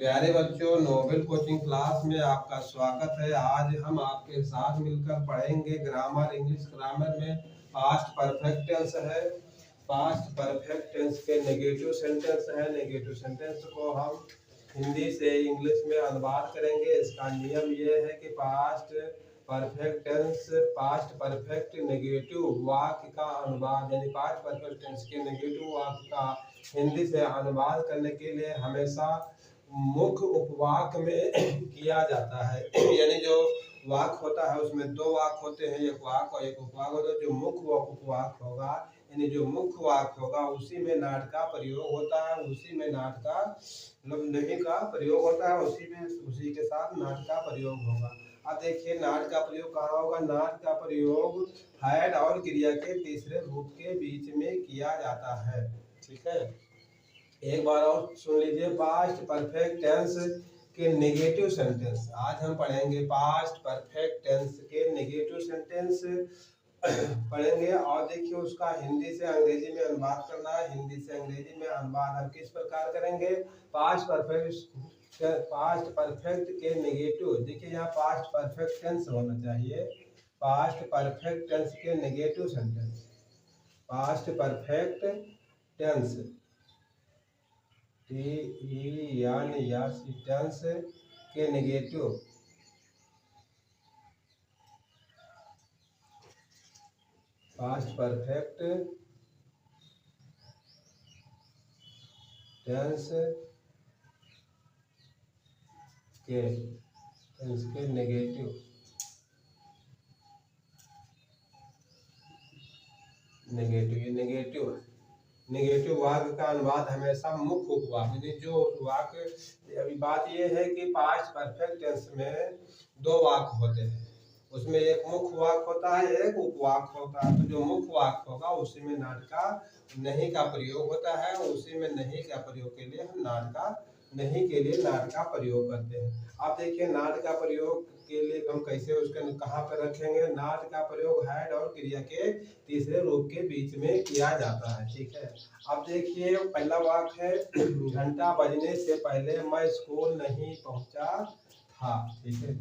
प्यारे बच्चों, Nobel coaching class में आपका स्वागत है। आज हम आपके साथ मिलकर पढ़ेंगे ग्रामर। इंग्लिश ग्रामर में पास्ट परफेक्ट टेंस है। पास्ट परफेक्ट टेंस के नेगेटिव सेंटेंस है। नेगेटिव सेंटेंस को हम हिंदी से इंग्लिश में अनुवाद करेंगे। इसका नियम ये है कि past perfect tense, past perfect negative वाक्य का अनुवाद, यानी पास्ट परफेक्ट टेंस के नेगेटिव वाक्य का हिंदी से अनुवाद करने के लिए हमेशा मुख्य उपवाक में किया जाता है। यानी जो वाक होता है उसमें दो वाक होते हैं, एक वाक और एक उपवाक होता है। जो मुख्य उपवाक होगा, यानी जो मुख्य वाक होगा, उसी में नाट का प्रयोग होता है। उसी में नाट का मतलब नहीं का प्रयोग होता है, उसी के साथ नाट का प्रयोग होगा। अब देखिए नाट का प्रयोग कहाँ होगा। नाट का प्रयोग हैड और क्रिया के तीसरे रूप के बीच में किया जाता है। ठीक है, एक बार और सुन लीजिए। पास्ट परफेक्ट टेंस के नेगेटिव सेंटेंस आज हम पढ़ेंगे। पास्ट परफेक्ट टेंस के नेगेटिव सेंटेंस पढ़ेंगे और देखिए उसका हिंदी से अंग्रेजी में अनुवाद करना है। हिंदी से अंग्रेजी में अनुवाद हम किस प्रकार करेंगे। पास्ट परफेक्ट के नेगेटिव, देखिए यहाँ पास्ट परफेक्ट टेंस होना चाहिए। पास्ट परफेक्ट टेंस के negative sentence, past perfect tense tense के नेगेटिव, पास्ट परफेक्ट टेंस के नेगेटिव, ये नेगेटिव है। नेगेटिव वाक्य का अनुवाद हमेशा मुख्य उपवाक, यानी जो वाक्य, अभी बात यह है कि पास्ट परफेक्ट टेंस में दो वाक्य होते हैं। उसमें एक मुख्य वाक्य होता है, एक उपवाक होता है। तो जो मुख्य वाक्य होगा उसी में नाट का नहीं का प्रयोग होता है। उसी में नहीं का प्रयोग के लिए हम नाट का नहीं के लिए नाट का प्रयोग करते हैं। अब देखिए नाट का प्रयोग के लिए हम कैसे उसके कहाँ पर रखेंगे। नाट का प्रयोग हैड और क्रिया के तीसरे रूप के बीच में किया जाता है। ठीक है, अब देखिए पहला वाक्य है, घंटा बजने से पहले मैं स्कूल नहीं पहुंचा था। ठीक है,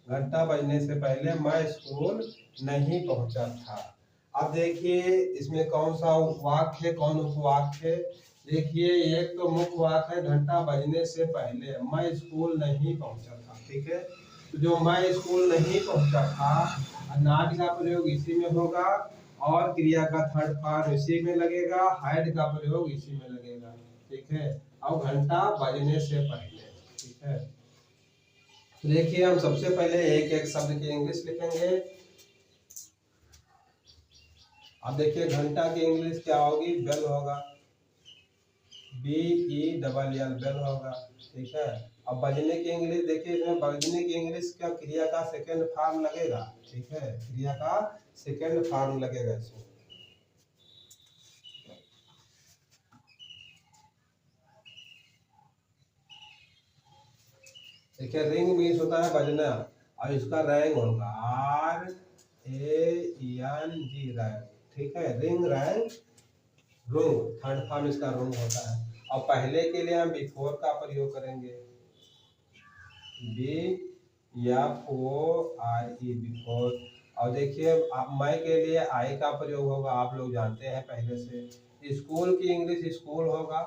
घंटा बजने से पहले मैं स्कूल नहीं पहुंचा था। अब देखिए इसमें कौन सा वाक्य है, कौन उपवाक्य है। देखिए एक तो मुख्य वाक्य है, घंटा बजने से पहले मैं स्कूल नहीं पहुंचा था। ठीक है, तो जो मैं स्कूल नहीं पहुंचा था, नाट का प्रयोग इसी में होगा और क्रिया का थर्ड पार्ट इसी में लगेगा, हैड का प्रयोग इसी में लगेगा। ठीक है, अब घंटा बजने से पहले। ठीक है, तो देखिए हम सबसे पहले एक एक शब्द की इंग्लिश लिखेंगे। अब देखिए घंटा की इंग्लिश क्या होगी, बेल होगा, BELL बेल होगा। ठीक है, अब बजने की इंग्लिश देखिए, इसमें बजने की इंग्लिश का क्रिया का सेकेंड फॉर्म लगेगा। ठीक है, क्रिया का सेकेंड फॉर्म लगेगा इसमें। देखिए रिंग मीन्स होता है बजना, और इसका रैंग होगा RANG रैंग। ठीक है, रिंग रैंग रूंग, थर्ड फॉर्म इसका रूंग होता है। और पहले के लिए हम बिफोर का प्रयोग करेंगे, BFORE बिफोर। और देखिए मैं के लिए आई का प्रयोग होगा, आप लोग जानते हैं पहले से। स्कूल की इंग्लिश स्कूल होगा,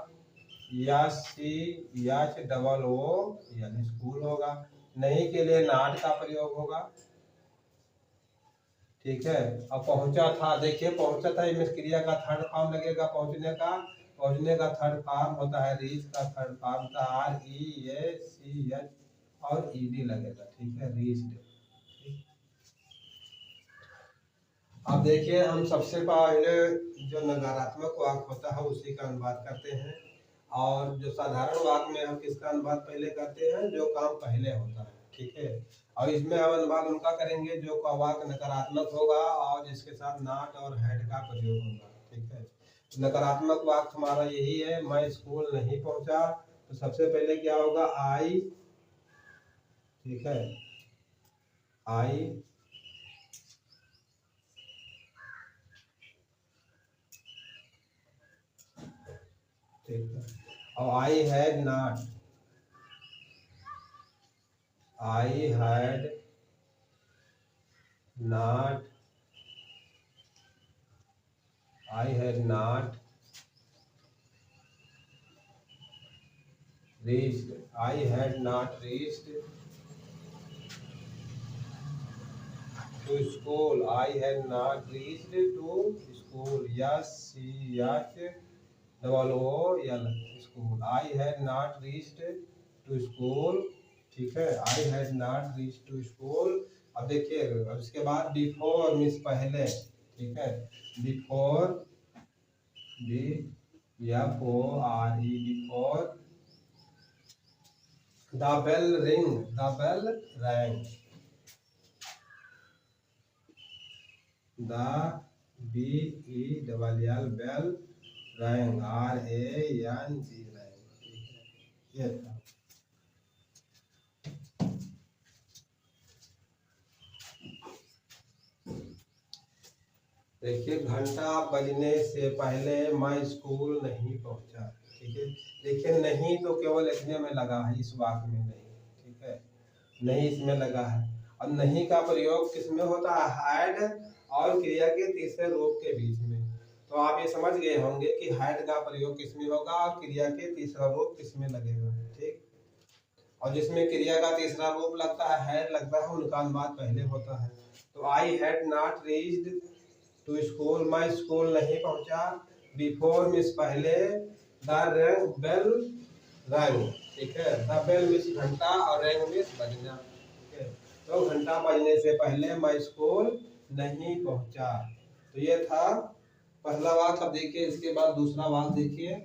यानी स्कूल होगा। नहीं के लिए नॉट का प्रयोग होगा। ठीक है, अब पहुंचा था, देखिए पहुंचा था इसमें क्रिया का थर्ड फॉर्म लगेगा। पहुंचने का थर्ड फॉर्म होता है, रीच का थर्ड फॉर्म होता है REACH और ED लगेगा। ठीक है, रीच्ड। अब देखिए हम सबसे पहले जो नकारात्मक वाक्य होता है उसी का अनुवाद करते हैं, और जो साधारण वाक्य में हम किसका अनुवाद पहले करते हैं, जो काम पहले होता है। ठीक है, और इसमें हम अनुवाद उनका करेंगे जो का वाक्य नकारात्मक होगा और जिसके साथ नॉट और हैड का प्रयोग होगा। ठीक है, नकारात्मक वाक्य हमारा यही है, मैं स्कूल नहीं पहुंचा। तो सबसे पहले क्या होगा, आई। ठीक है, आई ठीक है, और आई had not. I had not reached I had not reached to school. I had not reached to school. Yes, double O L school. I had not reached to school. ठीक है, I had not reached to school. अब देखिए, अब इसके बाद before means पहले, ठीक है, before before the bell rang the BELL bell rang RANG rang, ये था। देखिए, घंटा बजने से पहले मैं स्कूल नहीं पहुंचा, ठीक है। देखिए, नहीं तो केवल लिखने में लगा है, इस वाक्य में नहीं, ठीक है, नहीं इसमें लगा है। अब नहीं का प्रयोग किसमें होता है? हैड और क्रिया के तीसरे रूप के बीच में। तो आप ये समझ गए होंगे कि हैड का प्रयोग किसमें होगा और क्रिया के तीसरा रूप किसमें लगेगा, ठीक। और जिसमें क्रिया का तीसरा रूप लगता है, हैड लगता है, उनका अनुवाद पहले होता है। तो I had not reached to school, मैं स्कूल नहीं पहुंचा। बिफोर मीन्स पहले, द बेल रैंग, ठीक है, द बेल मीन्स घंटा और रैंग मीन्स बजना, ठीक है। तो घंटा बजने से पहले मैं स्कूल नहीं पहुंचा। तो ये था पहला वाक्य। अब देखिए, इसके बाद दूसरा वाक्य देखिए।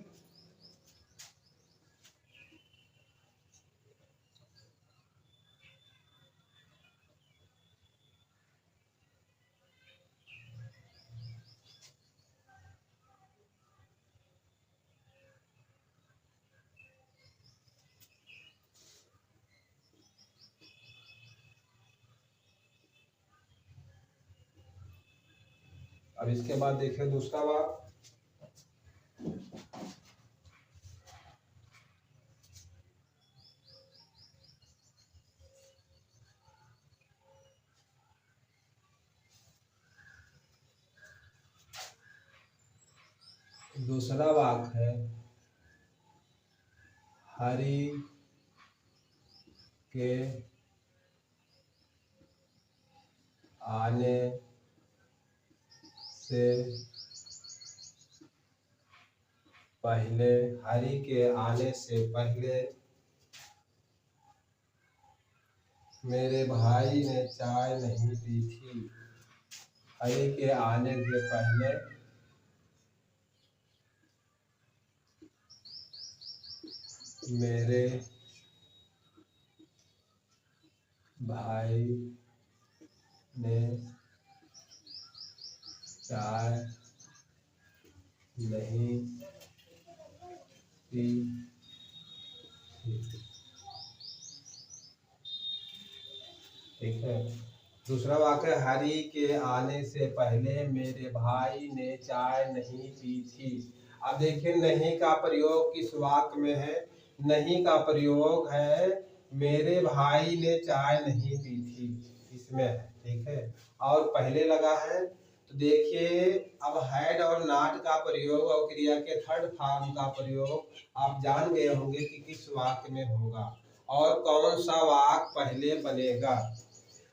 अब इसके बाद देखिए दूसरा वाक्य। दूसरा वाक्य है हरि के आने से पहले, हरि के आने से पहले मेरे भाई ने चाय नहीं पी थी। हरि के आने से पहले मेरे भाई ने चाय नहीं पी थी, ठीक है। दूसरा वाक्य, हरि के आने से पहले मेरे भाई ने चाय नहीं पी थी। अब देखिए, नहीं का प्रयोग किस वाक्य में है? नहीं का प्रयोग है मेरे भाई ने चाय नहीं पी थी, इसमें है, ठीक है। और पहले लगा है, तो देखिए, अब हैड और नॉट का प्रयोग और क्रिया के थर्ड फॉर्म का प्रयोग आप जान गए होंगे कि किस वाक्य में होगा और कौन सा वाक्य पहले बनेगा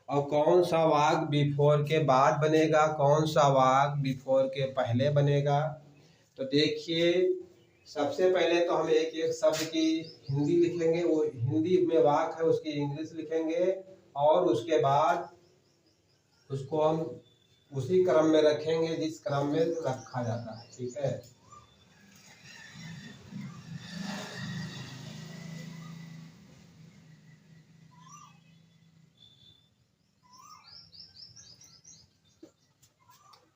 और कौन सा वाक्य बिफोर के बाद बनेगा, कौन सा वाक्य बिफोर के पहले बनेगा। तो देखिए, सबसे पहले तो हम एक एक शब्द की हिंदी लिख लेंगे, वो हिंदी में वाक्य है उसकी इंग्लिश लिखेंगे और उसके बाद उसको हम उसी क्रम में रखेंगे जिस क्रम में रखा जाता है, ठीक है।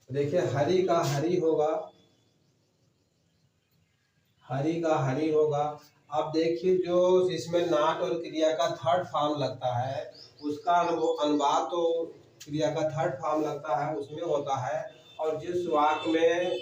देखिए, हरि का हरि होगा, हरि का हरि होगा। अब देखिए, जो इसमें नाट और क्रिया का थर्ड फॉर्म लगता है उसका अनुवाद तो क्रिया का थर्ड फॉर्म लगता है उसमें होता है, और जिस वाक्य में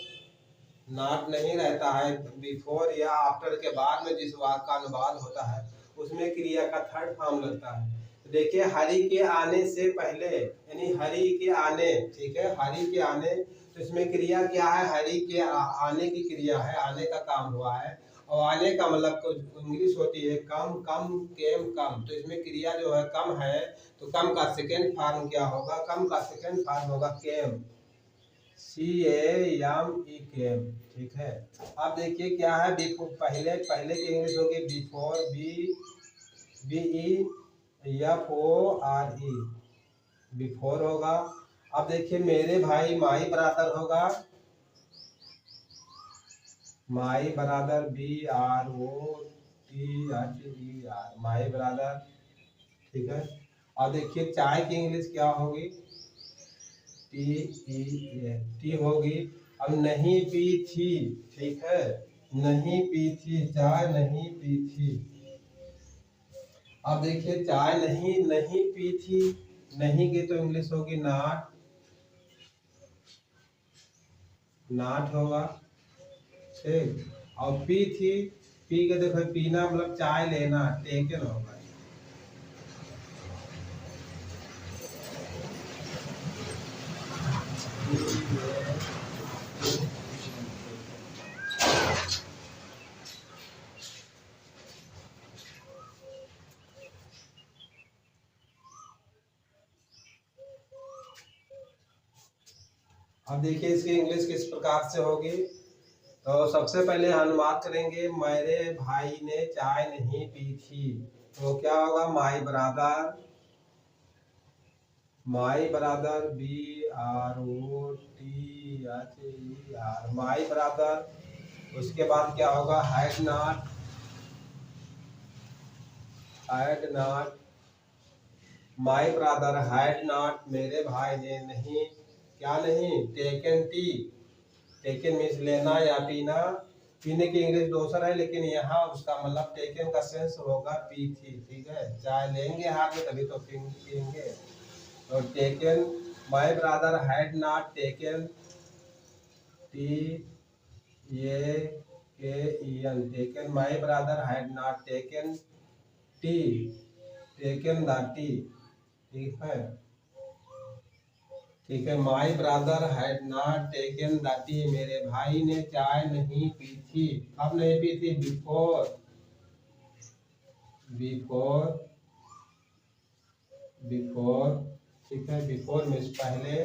नाट नहीं रहता है, बिफोर या आफ्टर के बाद में जिस वाक्य का अनुवाद होता है उसमें क्रिया का थर्ड फॉर्म लगता है। देखिए हरि के आने से पहले, यानी हरि के आने, ठीक है, हरि के आने, तो इसमें क्रिया क्या है, हरि के आने की क्रिया है, आने का काम हुआ है। और आने का मतलब तो इंग्लिश होती है कम, कम केम कम, तो इसमें क्रिया जो है कम है, तो कम का सेकेंड फॉर्म क्या होगा, कम का सेकेंड फॉर्म होगा केम, CAME केम, ठीक है। अब देखिए क्या है, पहले पहले की इंग्लिश होगी बिफोर, BEFORE, बिफोर होगा। अब देखिए मेरे भाई, माई ब्रादर होगा, माई ब्रादर BROTHER, माई ब्रादर, ठीक है। और देखिए चाय की इंग्लिश क्या होगी, टी होगी। अब नहीं पी थी, ठीक है, नहीं पी थी, चाय नहीं पी थी। अब देखिए चाय नहीं नहीं पी थी, नहीं की तो इंग्लिश होगी नॉट, नॉट होगा, ठीक। और पी थी, पी के देखो पीना मतलब चाय लेना, टेकन होगा। अब देखिए इसकी इंग्लिश किस प्रकार से होगी, तो सबसे पहले अनुवाद करेंगे, मेरे भाई ने चाय नहीं पी थी, तो क्या होगा, my brother, my brother BROTHER, my brother. उसके बाद क्या होगा, had not, had not, my brother had not, मेरे भाई ने नहीं, क्या नहीं, टेकन टी, टेकन मीन्स लेना या पीना, पीने की इंग्लिश दूसरा है, लेकिन यहाँ उसका मतलब टेकन का सेंस होगा पी थी, ठीक है, चाय लेंगे हाथ में तभी तो पियेंगे, तो taken, my brother had not taken TAKEN, taken, my brother had not taken T, taken the T, ठीक है, ठीक है। माई brother had not taken the tea, मेरे भाई ने चाय नहीं पी थी, कब नहीं पी थी, बिफोर, बिफोर, बिफोर, ठीक है, बिफोर मीन्स पहले,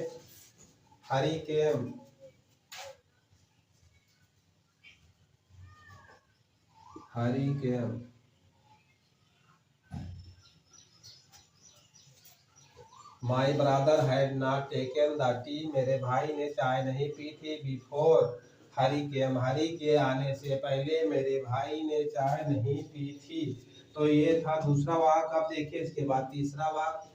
Hari came, Hari came, my brother had not taken the tea, मेरे भाई ने चाय नहीं पी थी, बिफोर हरी केम, हरी के आने से पहले मेरे भाई ने चाय नहीं पी थी। तो ये था दूसरा वाक्य। अब देखिए इसके बाद तीसरा वाक्य,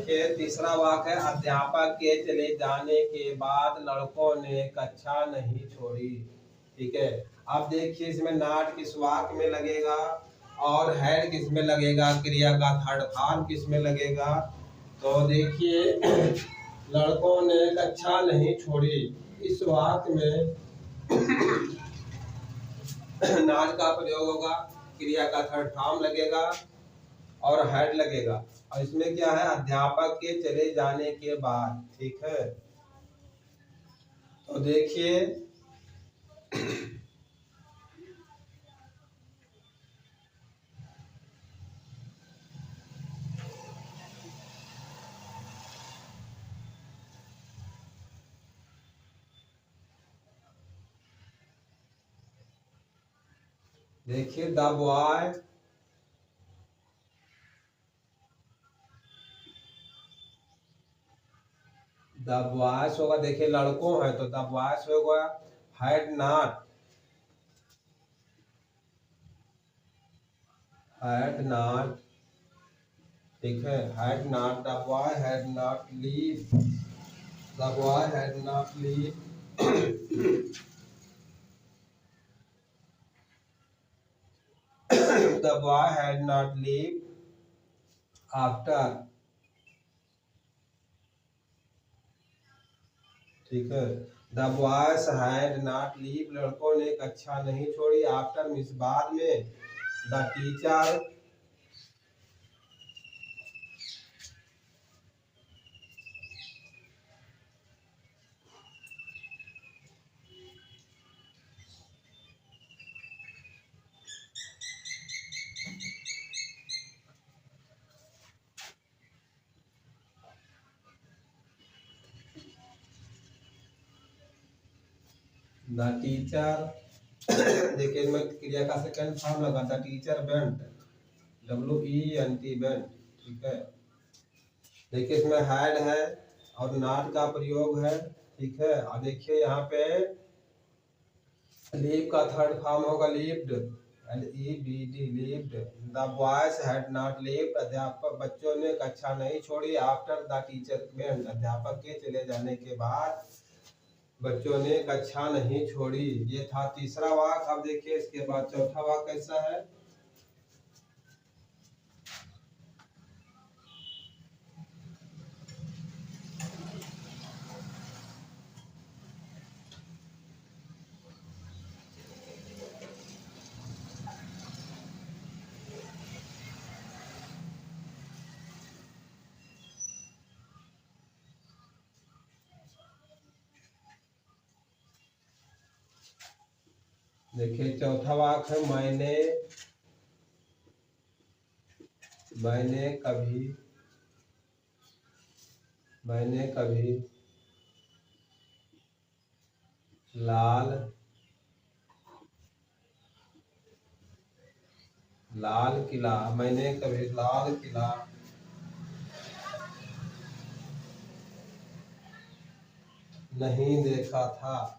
देखिए तीसरा वाक्य है, अध्यापक के चले जाने के बाद लड़कों ने कक्षा नहीं छोड़ी। ठीक है, अब देखिए इसमें नॉट किस वाक्य में लगेगा और हैड किस में लगेगा, क्रिया का थर्ड फॉर्म किस में लगेगा। तो देखिए लड़कों ने कक्षा नहीं छोड़ी, इस वाक्य में नॉट का प्रयोग होगा, क्रिया का थर्ड फॉर्म लगेगा और हेड लगेगा। और इसमें क्या है, अध्यापक के चले जाने के बाद। ठीक है, तो देखिए द बॉय होगा, देखिए लड़कों है तो द बॉयज होगा, हैड नॉट ठीक है, had not, the boy had not leave, the boy had not leave the boy had not leave after. ठीक है, the boys had not leave, लड़कों ने कक्षा नहीं छोड़ी, आफ्टर मीन्स बाद में, द टीचर देखिए मैं क्रिया का सेकंड फॉर्म लगा, the teacher went, WENT went. ठीक है, देखिए इसमें हैड है और नॉट का प्रयोग है। ठीक है, और देखिए यहाँ पे लीव का थर्ड फॉर्म होगा levied, LEVED levied. The boys had not levied, अध्यापक बच्चों ने कक्षा नहीं छोड़ी, आफ्टर द टीचर वेंट, अध्यापक के चले जाने के बाद बच्चों ने कक्षा नहीं छोड़ी। ये था तीसरा वाक्य। अब देखिए इसके बाद चौथा वाक्य कैसा है। देखिए चौथा वाक्य है, मैंने कभी लाल किला, मैंने कभी लाल किला नहीं देखा था,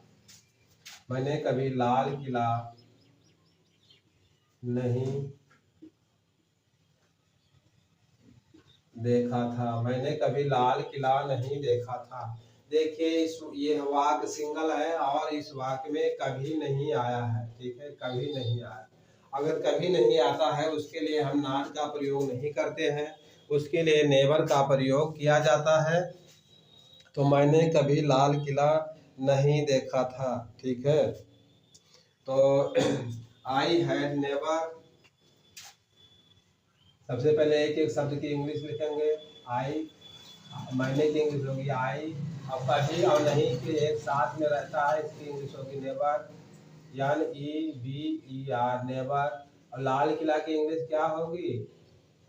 मैंने कभी लाल किला नहीं देखा था, मैंने कभी लाल किला नहीं देखा था। देखिए ये वाक्य सिंगल है और इस वाक्य में कभी नहीं आया है। ठीक है, कभी नहीं आया। अगर कभी नहीं आता है उसके लिए हम नॉट का प्रयोग नहीं करते हैं, उसके लिए नेवर का प्रयोग किया जाता है। तो मैंने कभी लाल किला नहीं देखा था। ठीक है, तो आई हैड नेवर, सबसे पहले एक एक शब्द की इंग्लिश लिखेंगे। आई, मैंने की इंग्लिश होगी आई, और कभी और नहीं के एक साथ में रहता है, इसकी इंग्लिश होगी नेवर, NEVER नेवर। और लाल किला की इंग्लिश क्या होगी,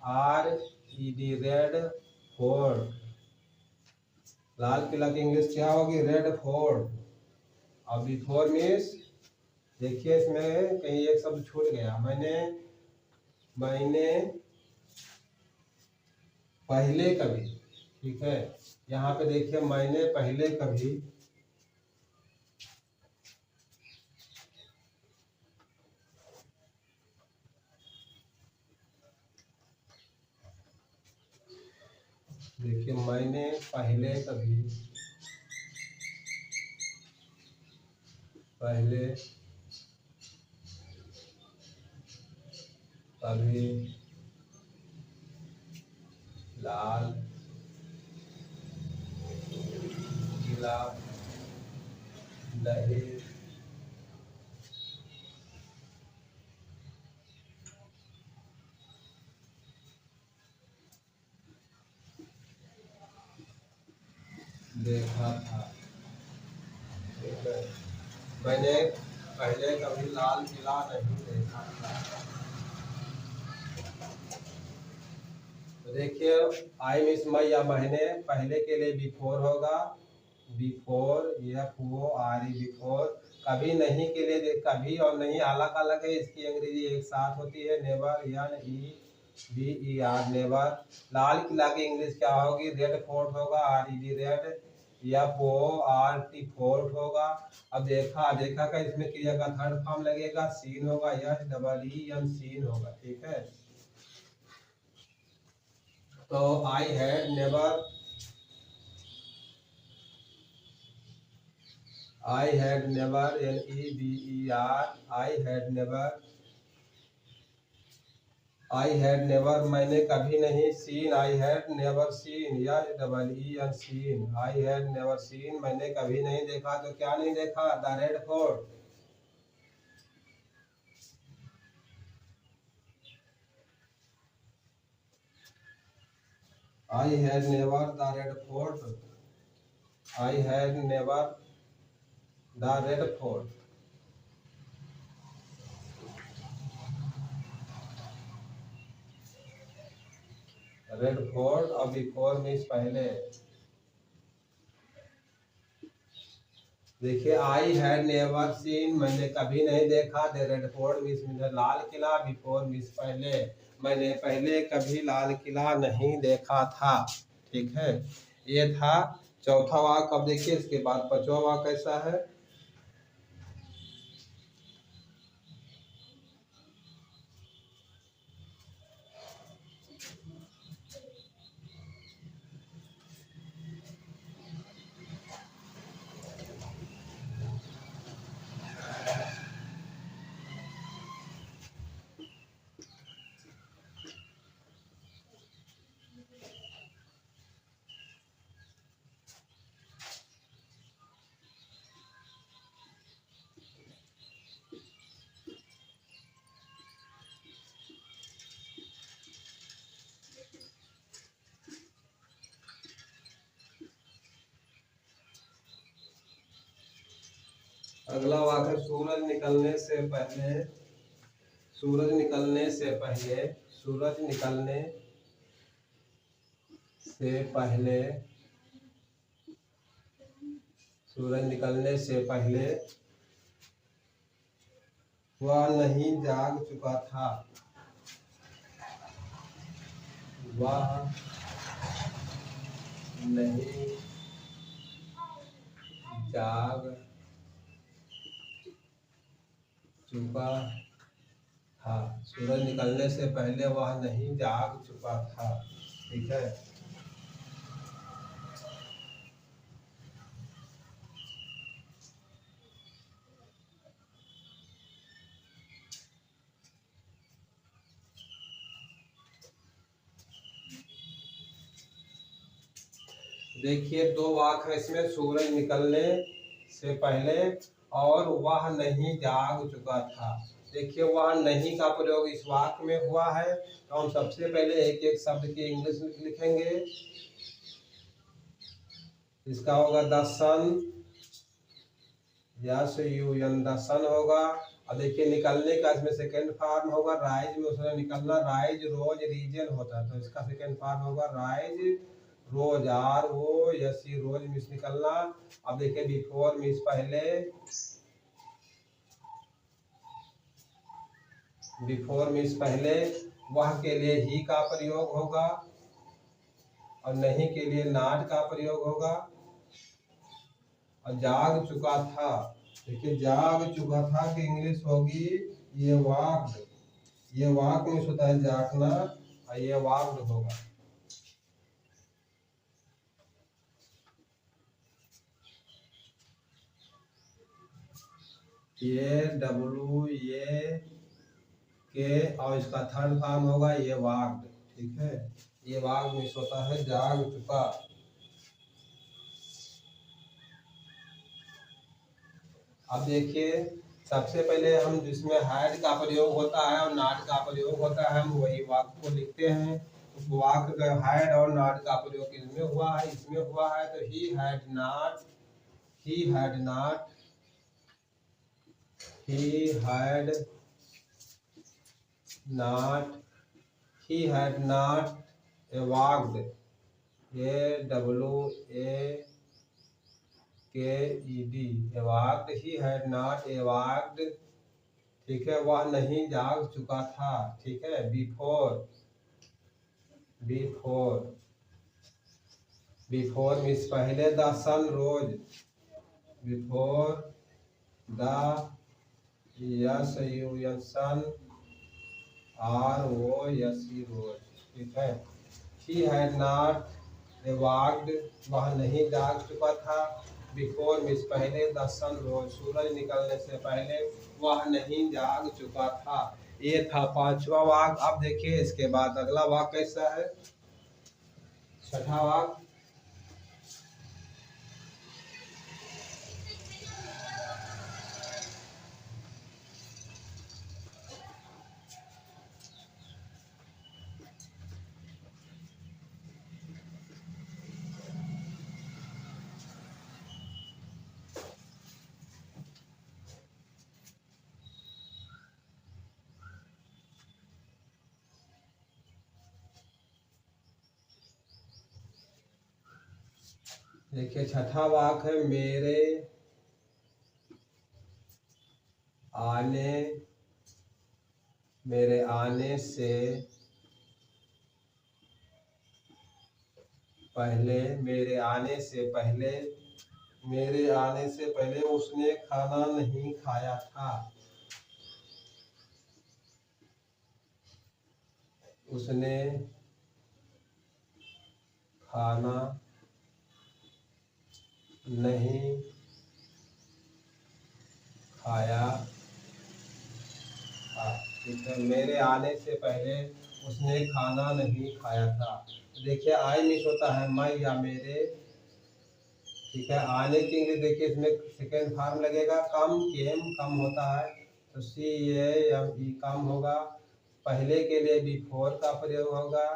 RED रेड फोर्ट, लाल किला की इंग्लिश क्या होगी, रेड फोर्ट। और बिफोर मीन्स, देखिए इसमें कहीं एक शब्द छूट गया, मैंने पहले कभी। ठीक है, यहाँ पे देखिए मैंने पहले कभी देखिए मैंने पहले कभी लाल किला नहीं देखा था। ठीक है, मैंने पहले कभी लाल किला नहीं देखा था। तो देखिए आई मिस मई या महीने पहले के लिए बिफोर होगा, बिफोर FORE बिफोर। कभी नहीं के लिए कभी और नहीं अलग अलग है, इसकी अंग्रेजी एक साथ होती है, नेवर NEVER नेवर। लाल किला की इंग्लिश क्या होगी, रेड फोर्ट होगा, RED रेड, FORT फोर्ट होगा। अब देखा का इसमें क्रिया का थर्ड फॉर्म लगेगा, सीन होगा, SEEN सीन होगा। ठीक है, तो I had never NEVER I had never मैंने कभी नहीं, seen I had never seen, SEEN seen. I had never seen मैंने कभी नहीं देखा, तो क्या नहीं देखा, the red fort. I had never the red fort, I had never the red fort. Red fort और बिफोर मीन्स पहले। देखिए आई हैड नेवर सीन मैंने कभी नहीं देखा, the red fort means Lal Qila, before means पहले, मैंने पहले कभी लाल किला नहीं देखा था। ठीक है, ये था चौथा वाक्य। अब देखिए इसके बाद पांचवा वाक्य कैसा है। अगला वाक्य, सूरज निकलने से पहले, सूरज निकलने से पहले, सूरज निकलने से पहले, सूरज निकलने से पहले वह नहीं जाग चुका था, वह नहीं जाग चुका था। सूरज निकलने से पहले वह नहीं जाग चुका था। ठीक है, देखिए दो वाक्य है इसमें, सूरज निकलने से पहले और वह नहीं जाग चुका था। देखिए वह नहीं का प्रयोग इस वाक्य में हुआ है, तो हम सबसे पहले एक एक शब्द की इंग्लिश लिखेंगे। इसका होगा द सन, SUN द सन होगा। और देखिए निकलने का इसमें सेकेंड फॉर्म होगा, राइज में उसने निकलना, राइज रोज रीजन होता है, तो इसका सेकेंड फॉर्म होगा राइज रोज, ROSE रोज मिस निकलना। अब देखिए बिफोर मिस पहले, बिफोर मीन्स पहले, वह के लिए ही का प्रयोग होगा और नहीं के लिए नॉट का प्रयोग होगा। और जाग चुका था, देखिए जाग चुका था की इंग्लिश होगी ये वाक्ड, ये वाक्ड मीन्स होता है जागना और ये वाक्ड होगा। ये डब्लू ये के, और इसका थर्ड फॉर्म होगा ये वाग्ड। ठीक है, ये वाग्ड मिस होता है जाग चुका। अब देखिए, सबसे पहले हम जिसमें हैड का प्रयोग होता है और नॉट का प्रयोग होता है, हम वही वाक्य को लिखते हैं। उस वाक्य का हैड और नॉट का प्रयोग इसमें हुआ है, इसमें हुआ है, तो he had not, he had not, he had not, he had not awaked, A W A K E D, awaked, he had not awaked. ठीक है, वह नहीं जाग चुका था। ठीक है, बिफोर, बिफोर, बिफोर मीन्स पहले, the sun rose, before the S U N sun, R O S E rose. ठीक है, he had not awaked, वह नहीं जाग चुका था। बिफोर मीन्स पहले, द सन रोज, सूरज निकलने से पहले, वह नहीं जाग चुका था। ये था पांचवा वाक। अब देखिए इसके बाद अगला वाक कैसा है, छठा वाक। देखिए छठा वाक है, मेरे आने, मेरे आने से पहले, मेरे आने से पहले, मेरे आने से पहले उसने खाना नहीं खाया था। उसने खाना नहीं खाया था। ठीक है, मेरे आने से पहले उसने खाना नहीं खाया था। देखिए आई मिस होता है मैं या मेरे। ठीक है, आने के इंग्लिश देखिए इसमें सेकेंड फॉर्म लगेगा, कम, केम, कम होता है, तो सी ए एम ई कम होगा। पहले के लिए बिफोर का प्रयोग होगा।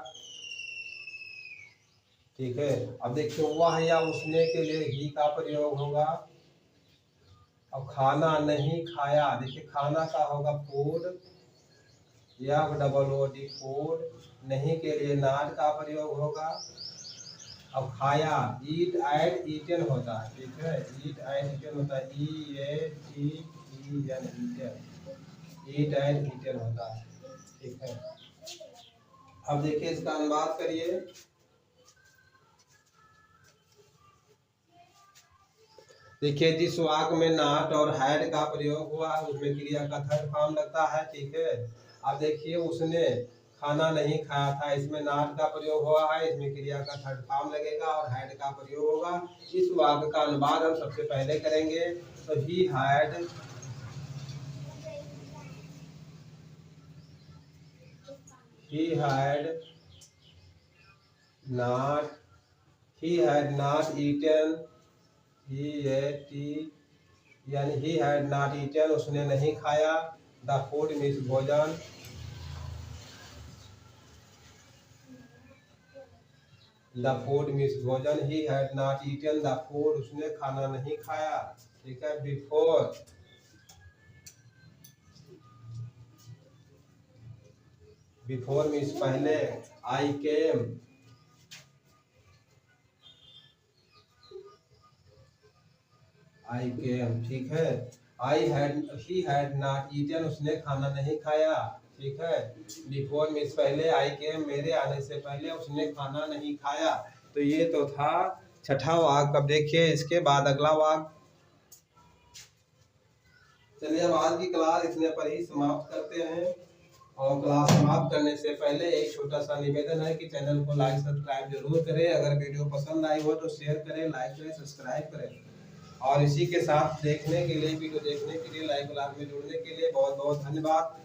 ठीक है, अब देखिए वह या उसने के लिए ही का प्रयोग होगा। अब खाना नहीं खाया, देखिए खाना का होगा फूड, या डबल ओ डी फूड। नहीं के लिए नॉट का प्रयोग होगा। अब खाया, ईट एंड ईटन होता है। ठीक है, ईट एंड ईटन होता है, E A T E N, eaten, eat and eaten होता है। ठीक है, अब देखिए इसका अनुवाद करिए। देखिए जिस वाक्य में नॉट और हैड का प्रयोग हुआ है उसमें क्रिया का थर्ड फॉर्म लगता है। ठीक है, अब देखिए उसने खाना नहीं खाया था, इसमें नॉट का प्रयोग हुआ है, इसमें क्रिया का थर्ड फॉर्म लगेगा और हैड का प्रयोग होगा। इस वाक्य का अनुवाद हम सबसे पहले करेंगे, तो he had, he had not, he had not eaten, he ate, यानी he had not eaten, उसने नहीं खाया, the food means भोजन, the food means भोजन, he had not eaten the food, उसने खाना नहीं खाया। ठीक है, before, before means पहले, I came, I came। ठीक है, I had, he had not eaten, उसने खाना नहीं खाया। ठीक है, बिफोर मीन्स पहले, आई केम मेरे आने से पहले उसने खाना नहीं खाया। तो ये तो था छठा वाक्य। अब देखिए इसके बाद अगला वाक्य। चलिए अब आज की क्लास इतने पर ही समाप्त करते हैं। और क्लास समाप्त करने से पहले एक छोटा सा निवेदन है कि चैनल को लाइक सब्सक्राइब जरूर करें। अगर वीडियो पसंद आई हो तो शेयर करें, लाइक करें, सब्सक्राइब करें। और इसी के साथ देखने के लिए, वीडियो देखने के लिए, लाइव क्लास में जुड़ने के लिए बहुत बहुत धन्यवाद।